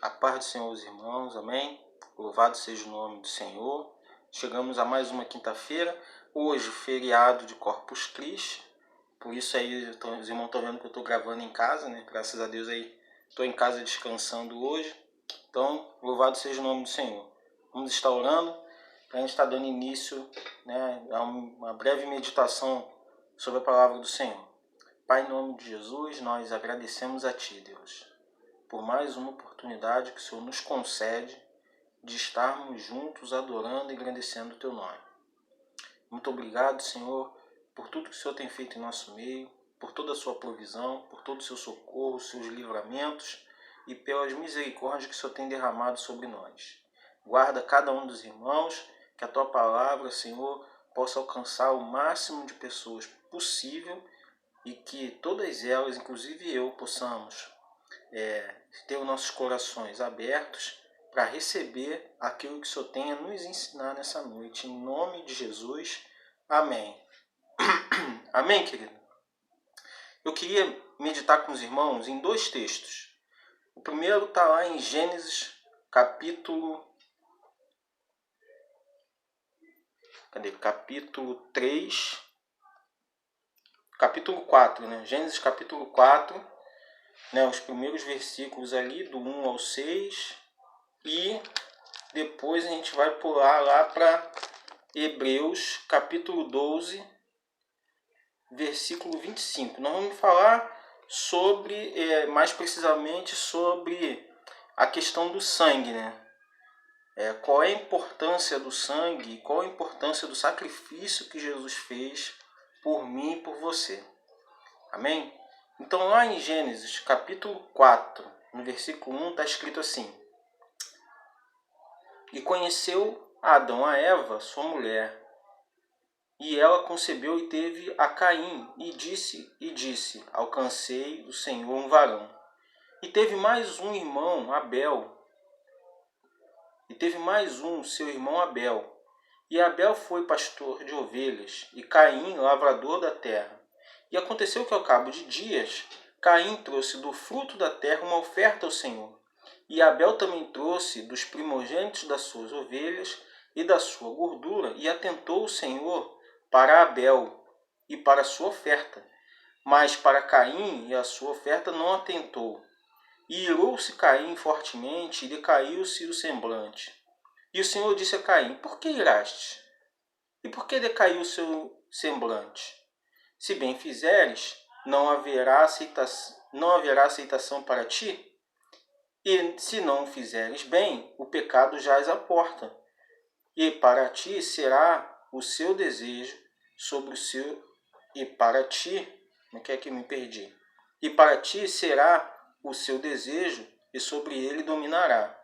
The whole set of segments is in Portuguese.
A paz do Senhor, os irmãos, amém? Louvado seja o nome do Senhor. Chegamos a mais uma quinta-feira, hoje feriado de Corpus Christi, por isso aí os irmãos estão vendo que eu estou gravando em casa, né? Graças a Deus aí estou em casa descansando hoje, então louvado seja o nome do Senhor. Vamos estar orando, para a gente estar dando início, né, a uma breve meditação sobre a palavra do Senhor. Pai, em nome de Jesus, nós agradecemos a Ti, Deus, por mais uma oportunidade que o Senhor nos concede de estarmos juntos adorando e engrandecendo o Teu nome. Muito obrigado, Senhor, por tudo que o Senhor tem feito em nosso meio, por toda a Sua provisão, por todo o Seu socorro, seus livramentos e pelas misericórdias que o Senhor tem derramado sobre nós. Guarda cada um dos irmãos, que a Tua palavra, Senhor, possa alcançar o máximo de pessoas possível e que todas elas, inclusive eu, possamos ter os nossos corações abertos para receber aquilo que o Senhor tem a nos ensinar nessa noite. Em nome de Jesus, amém. Amém, querido? Eu queria meditar com os irmãos em dois textos. O primeiro está lá em Gênesis, capítulo 3, capítulo 4, né? Gênesis capítulo 4, né? Os primeiros versículos ali, do 1 ao 6, e depois a gente vai pular lá para Hebreus capítulo 12, versículo 25. Nós vamos falar sobre, mais precisamente, sobre a questão do sangue, né? Qual é a importância do sangue, qual a importância do sacrifício que Jesus fez por mim e por você. Amém? Então lá em Gênesis capítulo 4, no versículo 1, está escrito assim: E conheceu Adão a Eva, sua mulher, e ela concebeu e teve a Caim, e disse, alcancei do Senhor um varão. E teve mais um irmão, Abel, seu irmão Abel. E Abel foi pastor de ovelhas, e Caim lavrador da terra. E aconteceu que ao cabo de dias, Caim trouxe do fruto da terra uma oferta ao Senhor. E Abel também trouxe dos primogênitos das suas ovelhas e da sua gordura, e atentou o Senhor para Abel e para a sua oferta. Mas para Caim e a sua oferta não atentou. E irou-se Caim fortemente, e decaiu-se o semblante. E o Senhor disse a Caim: Por que iraste? E por que decaiu o seu semblante? Se bem fizeres, não haverá aceitação para ti? E se não fizeres bem, o pecado jaz à porta. E para ti será o seu desejo sobre o seu... E para ti... Não quer que me perdi. E para ti será o seu desejo, e sobre ele dominará.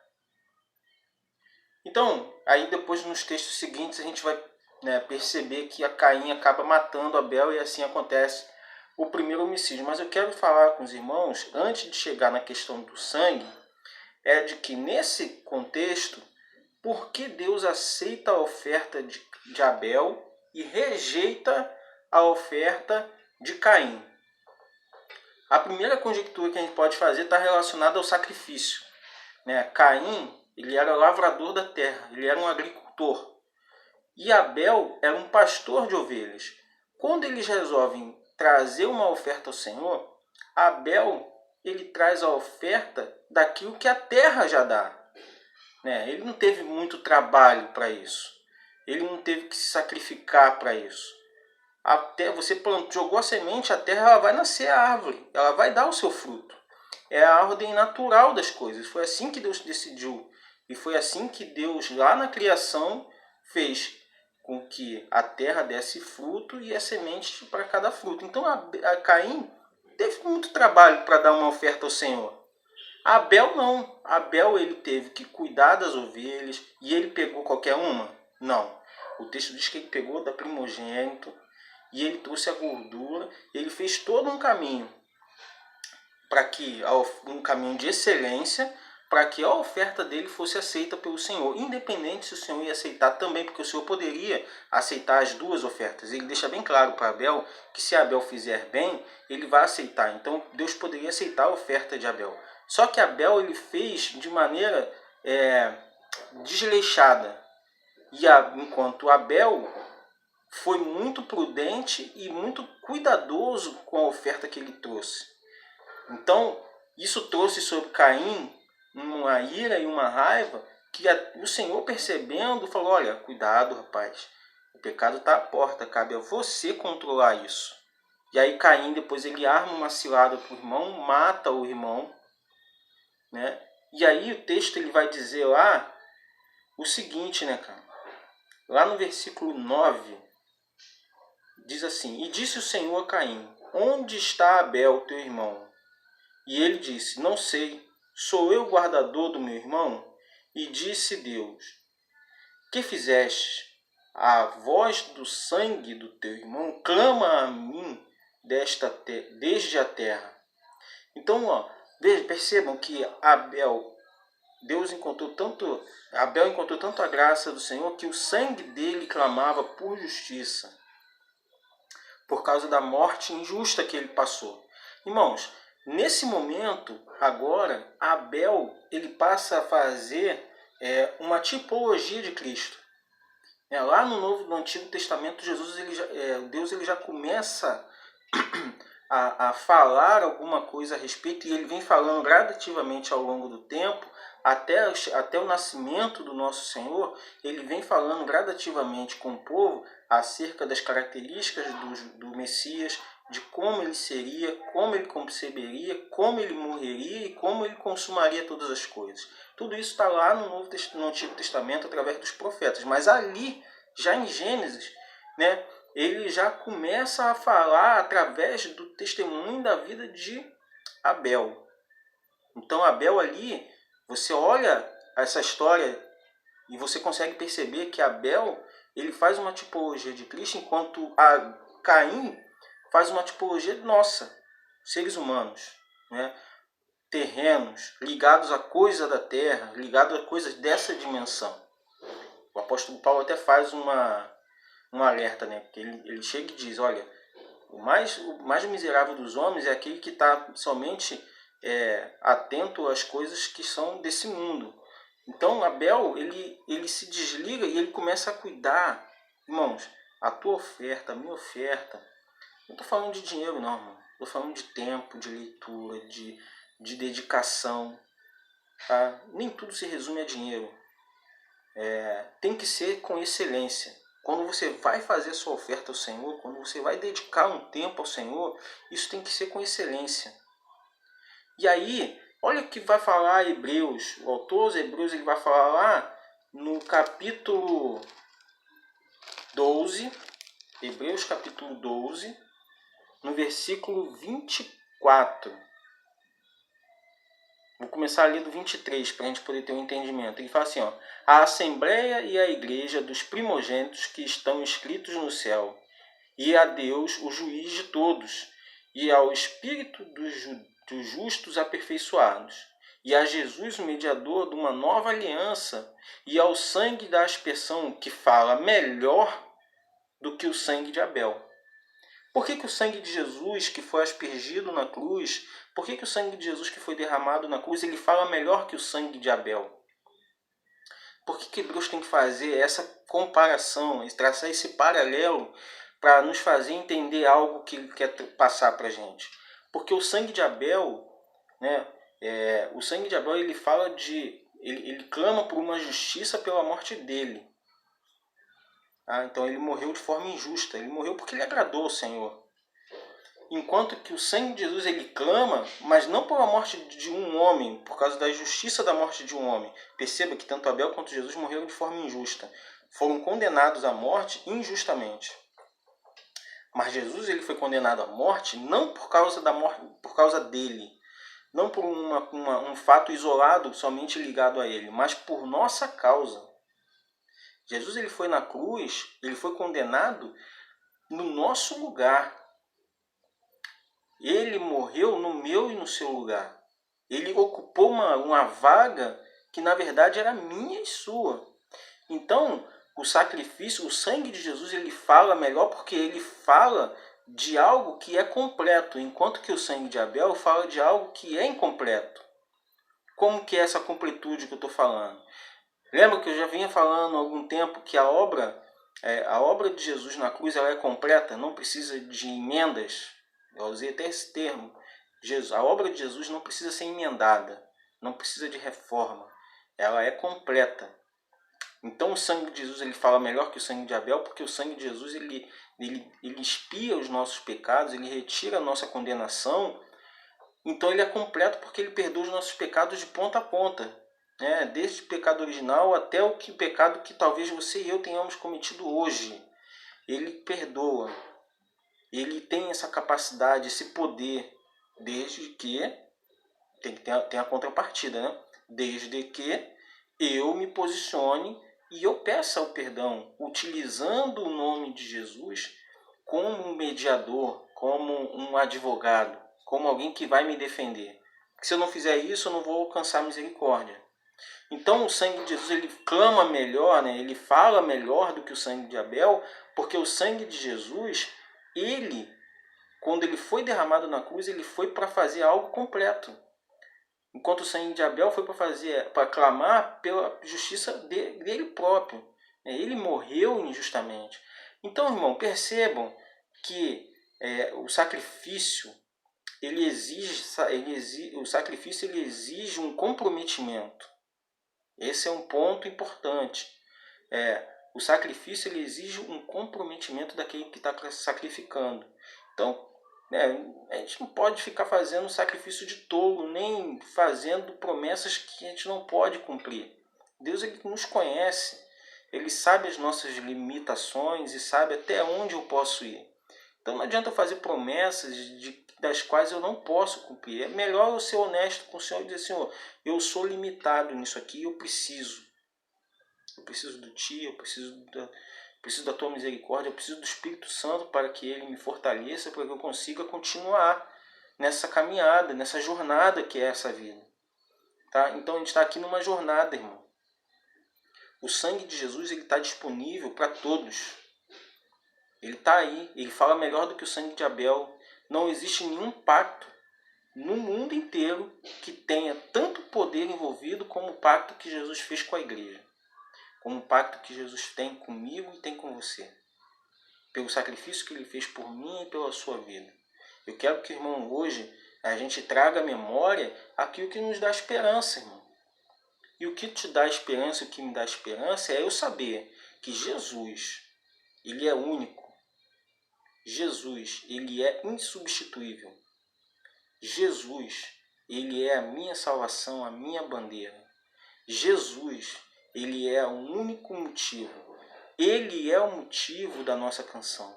Então, aí depois nos textos seguintes a gente vai, perceber que a Caim acaba matando Abel e assim acontece o primeiro homicídio. Mas eu quero falar com os irmãos, antes de chegar na questão do sangue, de que nesse contexto, por que Deus aceita a oferta de Abel e rejeita a oferta de Caim? A primeira conjectura que a gente pode fazer está relacionada ao sacrifício. Caim, ele era lavrador da terra, ele era um agricultor. E Abel era um pastor de ovelhas. Quando eles resolvem trazer uma oferta ao Senhor, Abel, ele traz a oferta daquilo que a terra já dá. Ele não teve muito trabalho para isso. Ele não teve que se sacrificar para isso. Você jogou a semente, a terra ela vai nascer a árvore, ela vai dar o seu fruto. É a ordem natural das coisas. Foi assim que Deus decidiu. E foi assim que Deus, lá na criação, fez com que a terra desse fruto e a semente para cada fruto. Então a Caim teve muito trabalho para dar uma oferta ao Senhor. Abel não. Abel ele teve que cuidar das ovelhas e ele pegou qualquer uma? Não. O texto diz que ele pegou da primogênito e ele trouxe a gordura. Ele fez todo um caminho um caminho de excelência, para que a oferta dele fosse aceita pelo Senhor, independente se o Senhor ia aceitar também, porque o Senhor poderia aceitar as duas ofertas. Ele deixa bem claro para Abel que se Abel fizer bem, ele vai aceitar. Então Deus poderia aceitar a oferta de Abel. Só que Abel ele fez de maneira desleixada. Enquanto Abel foi muito prudente e muito cuidadoso com a oferta que ele trouxe. Então, isso trouxe sobre Caim uma ira e uma raiva que o Senhor, percebendo, falou: olha, cuidado, rapaz, o pecado está à porta, cabe a você controlar isso. E aí Caim, depois ele arma uma cilada para o irmão, mata o irmão, né? E aí o texto ele vai dizer lá o seguinte, né, cara? Lá no versículo 9, diz assim: E disse o Senhor a Caim: Onde está Abel, teu irmão? E ele disse: Não sei, sou eu guardador do meu irmão? E disse Deus: Que fizeste? A voz do sangue do teu irmão clama a mim desde a terra. Então, percebam que Abel encontrou tanto a graça do Senhor que o sangue dele clamava por justiça, por causa da morte injusta que ele passou. Irmãos, nesse momento, agora, Abel ele passa a fazer uma tipologia de Cristo. Lá no Antigo Testamento, Deus ele já começa a falar alguma coisa a respeito, e ele vem falando gradativamente ao longo do tempo, até o nascimento do nosso Senhor. Ele vem falando gradativamente com o povo acerca das características do Messias, de como ele seria, como ele conceberia, como ele morreria e como ele consumaria todas as coisas. Tudo isso está lá no Antigo Testamento através dos profetas. Mas ali, já em Gênesis, né, ele já começa a falar através do testemunho da vida de Abel. Então Abel ali, você olha essa história e você consegue perceber que Abel ele faz uma tipologia de Cristo, enquanto Caim faz uma tipologia de seres humanos, né? Terrenos, ligados a coisas da terra, ligados a coisas dessa dimensão. O apóstolo Paulo até faz um alerta, né? Porque ele chega e diz: olha, o mais miserável dos homens é aquele que está somente atento às coisas que são desse mundo. Então Abel ele se desliga e ele começa a cuidar. Irmãos, a tua oferta, a minha oferta, não estou falando de dinheiro não, irmão. Estou falando de tempo, de leitura, de dedicação. Tá? Nem tudo se resume a dinheiro. Tem que ser com excelência. Quando você vai fazer a sua oferta ao Senhor, quando você vai dedicar um tempo ao Senhor, isso tem que ser com excelência. E aí, olha o que vai falar Hebreus. O autor dos Hebreus ele vai falar lá no capítulo 12, Hebreus capítulo 12, no versículo 24. Vou começar a ler do 23 para a gente poder ter um entendimento. Ele fala assim: a Assembleia e a Igreja dos primogênitos que estão escritos no céu, e a Deus, o juiz de todos, e ao Espírito dos justos aperfeiçoados, e a Jesus, o mediador de uma nova aliança, e ao sangue da aspersão, que fala melhor do que o sangue de Abel. Por que o sangue de Jesus, que foi aspergido na cruz, por que o sangue de Jesus que foi derramado na cruz, ele fala melhor que o sangue de Abel? Por que Hebreus tem que fazer essa comparação, traçar esse paralelo para nos fazer entender algo que ele quer passar para a gente? Porque o sangue de Abel, né, o sangue de Abel ele fala ele clama por uma justiça pela morte dele. Então ele morreu de forma injusta, ele morreu porque ele agradou ao Senhor. Enquanto que o sangue de Jesus ele clama, mas não pela morte de um homem, por causa da justiça da morte de um homem. Perceba que tanto Abel quanto Jesus morreram de forma injusta. Foram condenados à morte injustamente. Mas Jesus ele foi condenado à morte não por causa da morte, por causa dele, não por um fato isolado somente ligado a ele, mas por nossa causa. Jesus ele foi na cruz, ele foi condenado no nosso lugar. Ele morreu no meu e no seu lugar. Ele ocupou uma vaga que na verdade era minha e sua. Então, o sacrifício, o sangue de Jesus, ele fala melhor porque ele fala de algo que é completo, enquanto que o sangue de Abel fala de algo que é incompleto. Como que é essa completude que eu estou falando? Lembra que eu já vinha falando há algum tempo que a obra de Jesus na cruz ela é completa, não precisa de emendas. Eu usei até esse termo. A obra de Jesus não precisa ser emendada, não precisa de reforma. Ela é completa. Então o sangue de Jesus ele fala melhor que o sangue de Abel, porque o sangue de Jesus ele expia os nossos pecados, ele retira a nossa condenação. Então ele é completo porque ele perdoa os nossos pecados de ponta a ponta, né? Desde o pecado original até o pecado que talvez você e eu tenhamos cometido hoje. Ele perdoa. Ele tem essa capacidade, esse poder, desde que tem a contrapartida, né? Desde que eu me posicione e eu peça o perdão, utilizando o nome de Jesus como um mediador, como um advogado, como alguém que vai me defender. Porque se eu não fizer isso, eu não vou alcançar misericórdia. Então o sangue de Jesus ele clama melhor, né? Ele fala melhor do que o sangue de Abel, porque o sangue de Jesus, quando ele foi derramado na cruz, ele foi para fazer algo completo. Enquanto o sangue de Abel foi para clamar pela justiça dele próprio. Ele morreu injustamente. Então, irmão, percebam que o sacrifício ele exige um comprometimento. Esse é um ponto importante. O sacrifício ele exige um comprometimento daquele que está sacrificando. Então, a gente não pode ficar fazendo sacrifício de tolo, nem fazendo promessas que a gente não pode cumprir. Deus ele nos conhece, ele sabe as nossas limitações e sabe até onde eu posso ir. Então não adianta eu fazer promessas das quais eu não posso cumprir. É melhor eu ser honesto com o Senhor e dizer, Senhor, eu sou limitado nisso aqui, eu preciso. Eu preciso de Ti, eu preciso da Tua misericórdia, eu preciso do Espírito Santo para que Ele me fortaleça, para que eu consiga continuar nessa caminhada, nessa jornada que é essa vida. Tá? Então a gente está aqui numa jornada, irmão. O sangue de Jesus está disponível para todos. Ele está aí, ele fala melhor do que o sangue de Abel. Não existe nenhum pacto no mundo inteiro que tenha tanto poder envolvido como o pacto que Jesus fez com a igreja. Como o pacto que Jesus tem comigo e tem com você. Pelo sacrifício que ele fez por mim e pela sua vida. Eu quero que, irmão, hoje a gente traga à memória aquilo que nos dá esperança, irmão. E o que te dá esperança, o que me dá esperança é eu saber que Jesus, ele é único. Jesus, ele é insubstituível. Jesus, ele é a minha salvação, a minha bandeira. Jesus, ele é o único motivo. Ele é o motivo da nossa canção.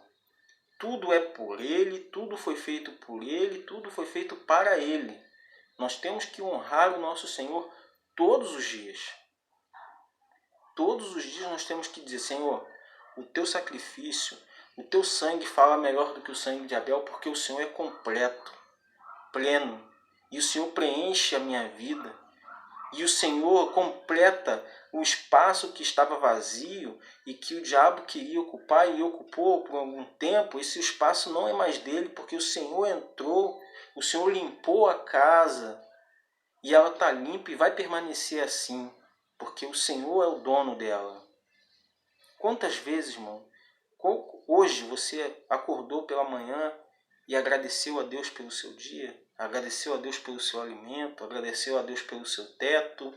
Tudo é por Ele, tudo foi feito por Ele, tudo foi feito para Ele. Nós temos que honrar o nosso Senhor todos os dias. Todos os dias nós temos que dizer, Senhor, o Teu sacrifício, o Teu sangue fala melhor do que o sangue de Abel, porque o Senhor é completo, pleno. E o Senhor preenche a minha vida. E o Senhor completa o espaço que estava vazio e que o diabo queria ocupar e ocupou por algum tempo. Esse espaço não é mais dele, porque o Senhor entrou, o Senhor limpou a casa e ela está limpa e vai permanecer assim, porque o Senhor é o dono dela. Quantas vezes, irmão, hoje você acordou pela manhã e agradeceu a Deus pelo seu dia, agradeceu a Deus pelo seu alimento, agradeceu a Deus pelo seu teto,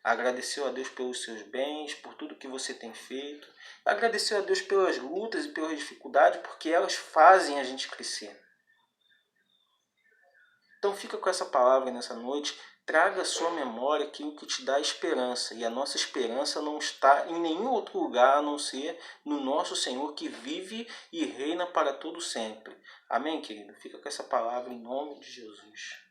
agradeceu a Deus pelos seus bens, por tudo que você tem feito, agradeceu a Deus pelas lutas e pelas dificuldades, porque elas fazem a gente crescer. Então fica com essa palavra nessa noite, traga à sua memória aquilo que te dá esperança, e a nossa esperança não está em nenhum outro lugar a não ser no nosso Senhor que vive e reina para todo sempre. Amém, querido? Fica com essa palavra em nome de Jesus.